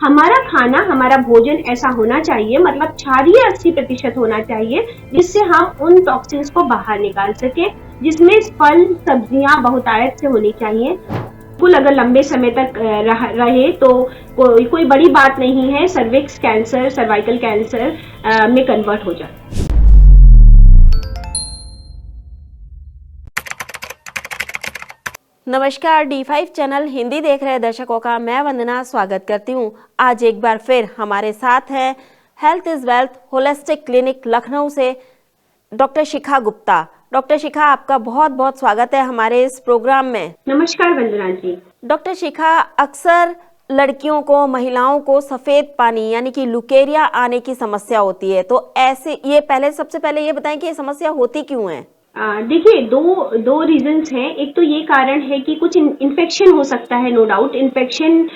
हमारा खाना, हमारा भोजन ऐसा होना चाहिए, मतलब क्षारीय 80% होना चाहिए, जिससे हम उन टॉक्सिन्स को बाहर निकाल सके। जिसमें फल, सब्जियां बहुतायत से होनी चाहिए। बिल्कुल अगर लंबे समय तक रहे तो कोई बड़ी बात नहीं है, सर्विक्स कैंसर, सर्वाइकल कैंसर में कन्वर्ट हो जाए। नमस्कार, D5 चैनल हिंदी देख रहे दर्शकों का मैं वंदना स्वागत करती हूं। आज एक बार फिर हमारे साथ हैं health is wealth holistic clinic Lucknow से डॉक्टर शिखा गुप्ता। डॉक्टर शिखा, आपका बहुत बहुत स्वागत है हमारे इस प्रोग्राम में। नमस्कार वंदना जी। डॉक्टर शिखा, अक्सर लड़कियों को, महिलाओं को सफेद पानी यानी कि लुकेरिया आने की समस्या होती है, तो ऐसे सबसे पहले ये बताएं कि ये समस्या होती क्यों है? देखिए, दो रीजंस हैं। एक तो ये कारण है कि कुछ इन्फेक्शन हो सकता है, नो डाउट इन्फेक्शन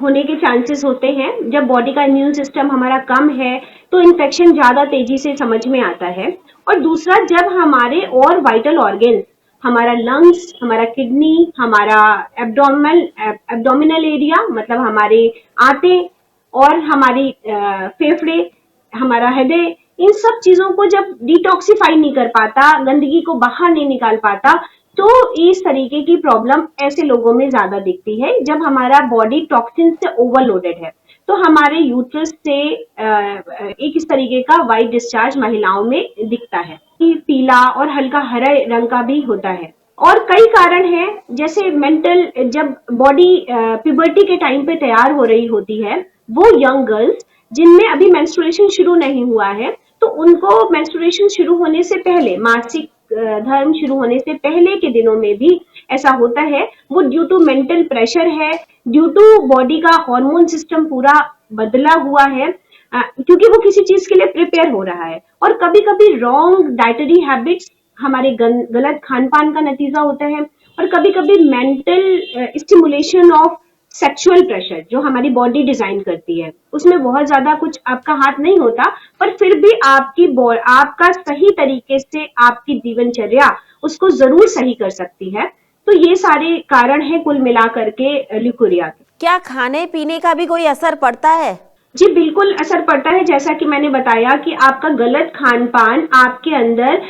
होने के चांसेस होते हैं। जब बॉडी का इम्यून सिस्टम हमारा कम है तो इन्फेक्शन ज्यादा तेजी से समझ में आता है। और दूसरा, जब हमारे और वाइटल ऑर्गन, हमारा लंग्स, हमारा किडनी, हमारा एब्डोमिनल एरिया, मतलब हमारे आंतें और हमारी फेफड़े, हमारा हृदय, इन सब चीजों को जब डिटॉक्सिफाई नहीं कर पाता, गंदगी को बाहर नहीं निकाल पाता, तो इस तरीके की प्रॉब्लम ऐसे लोगों में ज्यादा दिखती है जब हमारा बॉडी टॉक्सिन से ओवरलोडेड है। तो हमारे यूट्रस से एक इस तरीके का वाइट डिस्चार्ज महिलाओं में दिखता है। पीला और हल्का हरा रंग का भी होता है। और कई कारण हैं, जैसे मेंटल, जब बॉडी प्यूबर्टी के टाइम पे तैयार हो रही होती है, वो यंग गर्ल्स जिनमें अभी मेंस्ट्रुएशन शुरू नहीं हुआ है, तो उनको मेंस्ट्रुएशन शुरू होने से पहले, मासिक धर्म शुरू होने से पहले के दिनों में भी ऐसा होता है। वो ड्यू टू मेंटल प्रेशर है, ड्यू टू बॉडी का हार्मोन सिस्टम पूरा बदला हुआ है, क्योंकि वो किसी चीज के लिए प्रिपेयर हो रहा है। और कभी कभी रॉन्ग डाइटरी हैबिट्स, हमारे गलत खान पान का नतीजा होता है। और कभी कभी mental stimulation of sexual pressure, जो हमारी बॉडी डिजाइन करती है, उसमें बहुत ज्यादा कुछ आपका हाथ नहीं होता, पर फिर भी आपका सही तरीके से आपकी जीवनचर्या उसको जरूर सही कर सकती है। तो ये सारे कारण हैं कुल मिलाकर के ल्यूकेरिया के। क्या खाने पीने का भी कोई असर पड़ता है? जी बिल्कुल असर पड़ता है। जैसा कि मैंने बताया कि आपका गलत खान पान आपके अंदर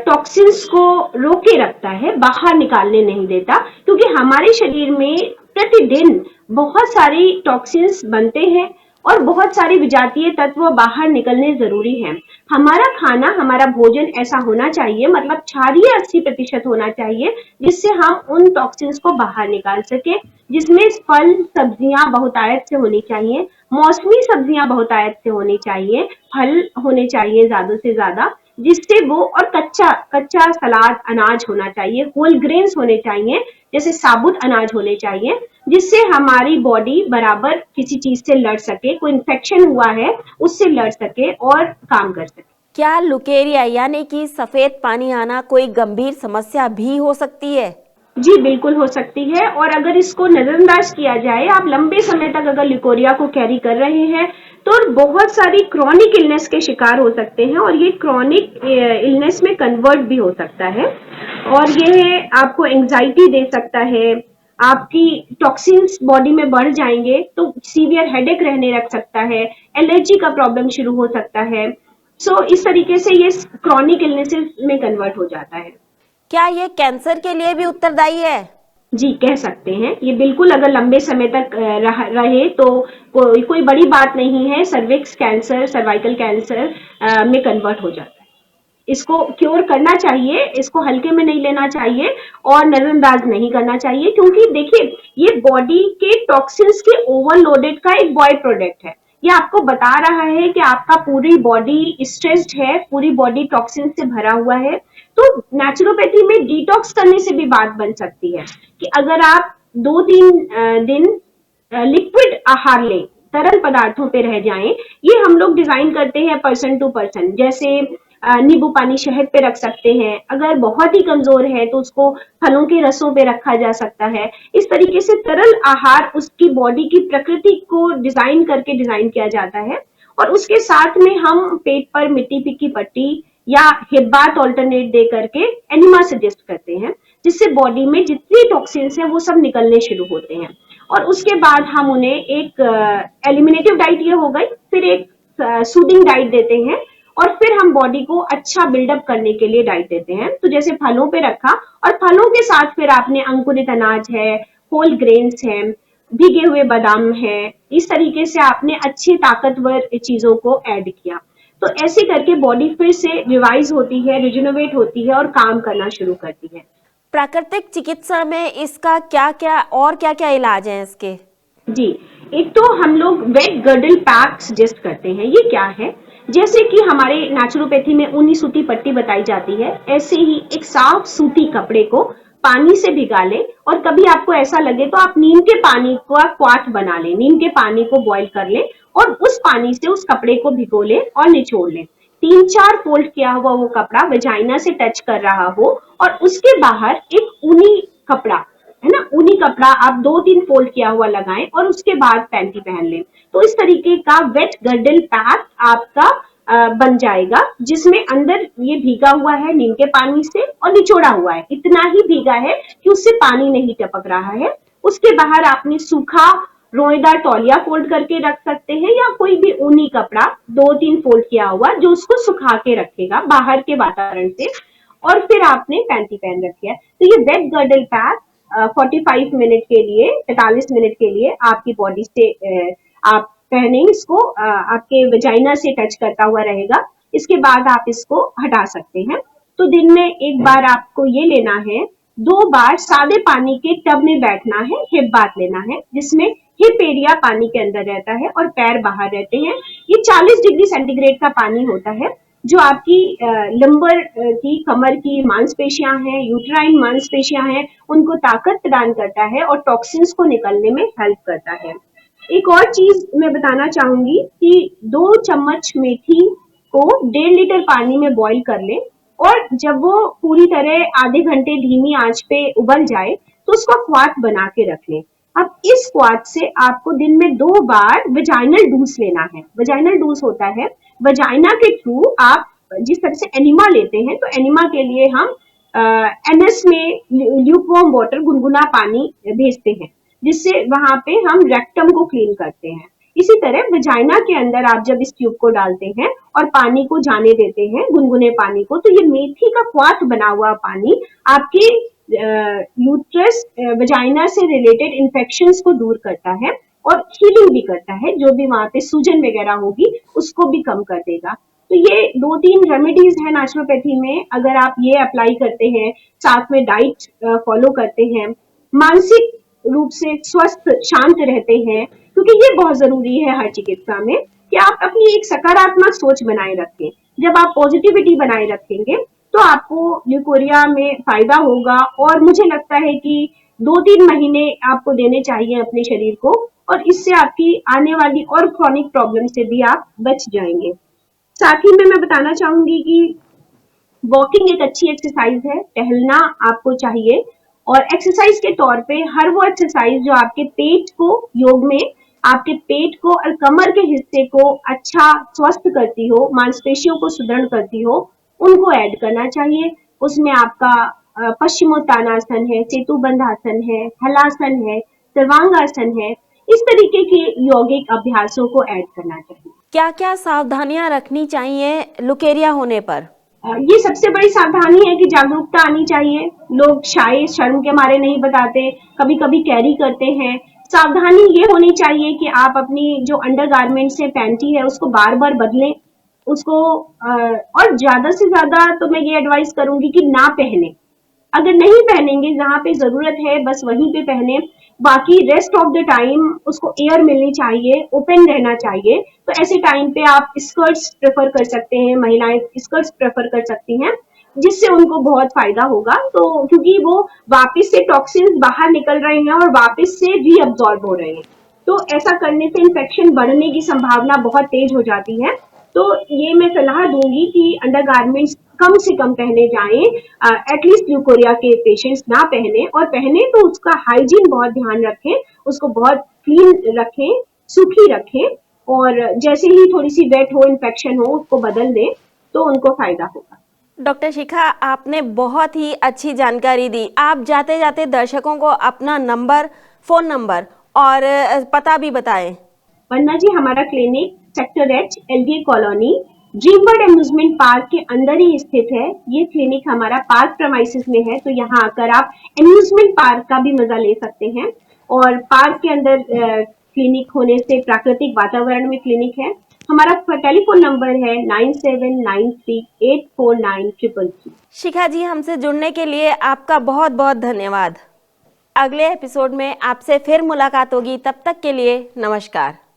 टॉक्सिन्स को रोके रखता है, बाहर निकालने नहीं देता, क्योंकि हमारे शरीर में प्रतिदिन बहुत सारी टॉक्सिन्स बनते हैं और बहुत सारे विजातीय तत्व बाहर निकलने जरूरी हैं। हमारा खाना, हमारा भोजन ऐसा होना चाहिए, मतलब क्षारीय 80% होना चाहिए, जिससे हम उन टॉक्सिन्स को बाहर निकाल सके। जिसमें फल, सब्जियां बहुतायत से होनी चाहिए, मौसमी सब्जियां बहुतायत से होनी चाहिए, फल होने चाहिए ज्यादा से ज्यादा, जिससे वो, और कच्चा सलाद अनाज होना चाहिए, होल ग्रेन्स होने चाहिए, जैसे साबुत अनाज होने चाहिए, जिससे हमारी बॉडी बराबर किसी चीज से लड़ सके, कोई इन्फेक्शन हुआ है उससे लड़ सके और काम कर सके। क्या लुकेरिया यानी कि सफेद पानी आना कोई गंभीर समस्या भी हो सकती है? जी बिल्कुल हो सकती है। और अगर इसको नजरअंदाज किया जाए, आप लंबे समय तक अगर ल्यूकेरिया को कैरी कर रहे हैं तो बहुत सारी क्रॉनिक इलनेस के शिकार हो सकते हैं, और ये क्रॉनिक इलनेस में कन्वर्ट भी हो सकता है। और ये आपको एंजाइटी दे सकता है, आपकी टॉक्सिन्स बॉडी में बढ़ जाएंगे तो सीवियर हेडेक रहने लग सकता है, एलर्जी का प्रॉब्लम शुरू हो सकता है। सो इस तरीके से ये क्रॉनिक इलनेसेस में कन्वर्ट हो जाता है। क्या ये कैंसर के लिए भी उत्तरदायी है? जी कह सकते हैं। ये बिल्कुल अगर लंबे समय तक रहे तो कोई बड़ी बात नहीं है, सर्विक्स कैंसर, सर्वाइकल कैंसर में कन्वर्ट हो जाता है। इसको क्योर करना चाहिए, इसको हल्के में नहीं लेना चाहिए और नजरअंदाज नहीं करना चाहिए, क्योंकि देखिए, ये बॉडी के टॉक्सिन्स के ओवरलोडेड का एक बाय प्रोडक्ट है। ये आपको बता रहा है कि आपका पूरी बॉडी स्ट्रेस्ड है, पूरी बॉडी टॉक्सिन से भरा हुआ है। तो नेचुरोपैथी में डिटॉक्स करने से भी बात बन सकती है कि अगर आप 2-3 दिन लिक्विड आहार लें, तरल पदार्थों पे रह जाएं। ये हम लोग डिजाइन करते हैं पर्सन टू पर्सन, जैसे नींबू पानी शहद पे रख सकते हैं, अगर बहुत ही कमजोर है तो उसको फलों के रसों पे रखा जा सकता है। इस तरीके से तरल आहार उसकी बॉडी की प्रकृति को डिजाइन करके डिजाइन किया जाता है। और उसके साथ में हम पेट पर मिट्टी की पट्टी या हिप बाथ ऑल्टरनेट दे करके एनिमा सजेस्ट करते हैं, जिससे बॉडी में जितनी टॉक्सिन्स हैं वो सब निकलने शुरू होते हैं। और उसके बाद हम उन्हें एक एलिमिनेटिव डाइट ये हो गई, फिर एक सूदिंग डाइट देते हैं और फिर हम बॉडी को अच्छा बिल्डअप करने के लिए डाइट देते हैं। तो जैसे फलों पे रखा और फलों के साथ फिर आपने अंकुरित अनाज है, होल ग्रेन्स है, भीगे हुए बादाम है, इस तरीके से आपने अच्छी ताकतवर चीजों को ऐड किया। तो ऐसे करके बॉडी फिर से रिवाइज होती है, रिजुनोवेट होती है और काम करना शुरू करती है। प्राकृतिक चिकित्सा में इसका क्या क्या इलाज हैं इसके? जी, एक तो हम लोग वेट गर्डल पैक सजेस्ट करते हैं। ये क्या है? जैसे कि हमारे नेचुरोपैथी में ऊनी सूती पट्टी बताई जाती है, ऐसे ही एक साफ सूती कपड़े को पानी से भिगा लें और कभी आपको ऐसा लगे तो आप नीम के पानी का क्वाथ बना लें, नीम के पानी को बॉईल कर लें और उस पानी से उस कपड़े को भिगो लें और निचोड़ लें। 3-4 फोल्ड किया हुआ वो कपड़ा वजाइना से टच कर रहा हो और उसके बाहर एक ऊनी कपड़ा, है ना, ऊनी कपड़ा आप 2-3 फोल्ड किया हुआ लगाएं और उसके बाद पैंटी पहन लें। तो इस तरीके का वेट गर्डल पैक आपका बन जाएगा, जिसमें अंदर ये भीगा हुआ है नीम के पानी से और निचोड़ा हुआ है, इतना ही भीगा है कि उससे पानी नहीं टपक रहा है। उसके बाहर आपने सूखा रोएदार तौलिया फोल्ड करके रख सकते हैं या कोई भी ऊनी कपड़ा 2-3 फोल्ड किया हुआ जो उसको सुखा के रखेगा बाहर के वातावरण से, और फिर आपने पैंटी पहन रखी है। तो ये वेट गर्डल पैक 45 मिनट के लिए, 45 मिनट के लिए आपकी बॉडी से आप पहने, इसको आपके वजाइना से टच करता हुआ रहेगा। इसके बाद आप इसको हटा सकते हैं। तो दिन में एक बार आपको ये लेना है, 2 बार सादे पानी के टब में बैठना है, हिप बाथ लेना है, जिसमें हिप एरिया पानी के अंदर रहता है और पैर बाहर रहते हैं। ये 40 डिग्री सेंटीग्रेड का पानी होता है जो आपकी लंबर की, कमर की मांसपेशियां हैं, यूट्राइन मांसपेशियां हैं, उनको ताकत प्रदान करता है और टॉक्सिन्स को निकलने में हेल्प करता है। एक और चीज मैं बताना चाहूंगी कि 2 चम्मच मेथी को 1.5 लीटर पानी में बॉईल कर लें और जब वो पूरी तरह आधे घंटे धीमी आंच पे उबल जाए तो उसका क्वाथ बना के रख लें। अब इस क्वाथ से आपको दिन में 2 बार वजाइनल डूस लेना है। वजाइनल डूस होता है वजाइना के थ्रू आप जिस तरह से एनिमा लेते हैं, तो एनिमा के लिए हम एनएस में ल्यूकवार्म वाटर, गुनगुना पानी भेजते हैं, जिससे वहां पे हम रेक्टम को क्लीन करते हैं। इसी तरह वजाइना के अंदर आप जब इस ट्यूब को डालते हैं और पानी को जाने देते हैं, गुनगुने पानी को, तो ये मेथी का क्वाथ बना हुआ पानी आपके यूट्रस, वजाइना से रिलेटेड इन्फेक्शंस को दूर करता है और हीलिंग भी करता है। जो भी वहां पे सूजन वगैरह होगी उसको भी कम कर देगा। तो ये 2-3 रेमेडीज है नेचुरोपैथी में। अगर आप ये अप्लाई करते हैं, साथ में डाइट फॉलो करते हैं, मानसिक रूप से स्वस्थ शांत रहते हैं, क्योंकि ये बहुत जरूरी है हर चिकित्सा में कि आप अपनी एक सकारात्मक सोच बनाए रखें। जब आप पॉजिटिविटी बनाए रखेंगे तो आपको ल्यूकोरिया में फायदा होगा और मुझे लगता है कि 2-3 महीने आपको देने चाहिए अपने शरीर को, और इससे आपकी आने वाली और क्रॉनिक प्रॉब्लम से भी आप बच जाएंगे। साथ ही में मैं बताना चाहूंगी कि वॉकिंग एक अच्छी एक्सरसाइज है, टहलना आपको चाहिए। और एक्सरसाइज के तौर पे हर वो एक्सरसाइज जो आपके पेट को, योग में आपके पेट को और कमर के हिस्से को अच्छा स्वस्थ करती हो, मांसपेशियों को सुदृढ़ करती हो, उनको ऐड करना चाहिए। उसमें आपका पश्चिमोत्तानासन है, सेतुबंधासन है, हलासन है, सर्वांगासन है, इस तरीके के यौगिक अभ्यासों को ऐड करना चाहिए। क्या क्या सावधानियां रखनी चाहिए लुकेरिया होने पर? ये सबसे बड़ी सावधानी है कि जागरूकता आनी चाहिए। लोग शायद शर्म के मारे नहीं बताते, कभी कभी कैरी करते हैं। सावधानी ये होनी चाहिए कि आप अपनी जो अंडरगारमेंट से पैंटी है उसको बार बार बदलें, उसको और ज्यादा से ज्यादा तो मैं ये एडवाइस करूंगी कि ना पहने। अगर नहीं पहनेंगे, जहां पे जरूरत है बस वहीं पे पहने, बाकी रेस्ट ऑफ द टाइम उसको एयर मिलनी चाहिए, ओपन रहना चाहिए। तो ऐसे टाइम पे आप स्कर्ट्स प्रेफर कर सकते हैं, महिलाएं स्कर्ट्स प्रेफर कर सकती हैं, जिससे उनको बहुत फायदा होगा। तो क्योंकि वो वापस से टॉक्सिन्स बाहर निकल रहे हैं और वापस से रीअब्सॉर्ब हो रहे हैं, तो ऐसा करने से इन्फेक्शन बढ़ने की संभावना बहुत तेज हो जाती है। तो ये मैं सलाह दूंगी कि अंडरगारमेंट्स कम से कम पहने जाएं, एटलीस्ट ल्यूकोरिया के पेशेंट्स ना पहने, और पहने तो उसका हाइजीन बहुत ध्यान रखें, उसको बहुत क्लीन रखें, सूखी रखें, और जैसे ही थोड़ी सी वेट हो, इन्फेक्शन हो, उसको बदल दें तो उनको फायदा होगा। डॉक्टर शिखा, आपने बहुत ही अच्छी जानकारी दी। आप जाते जाते दर्शकों को अपना नंबर, फोन नंबर और पता भी बताएं। वंदना जी, हमारा clinic sector H, LDA colony, dream world amusement park के अंदर ही स्थित है। ये क्लिनिक हमारा पार्क प्रेमाइसिस में है, तो यहाँ आकर आप एम्यूजमेंट पार्क का भी मजा ले सकते हैं। और पार्क के अंदर क्लिनिक होने से प्राकृतिक वातावरण में क्लिनिक है। हमारा टेलीफोन नंबर है 9793849333। शिखा जी, हमसे जुड़ने के लिए आपका बहुत बहुत धन्यवाद। अगले एपिसोड में आपसे फिर मुलाकात होगी, तब तक के लिए नमस्कार।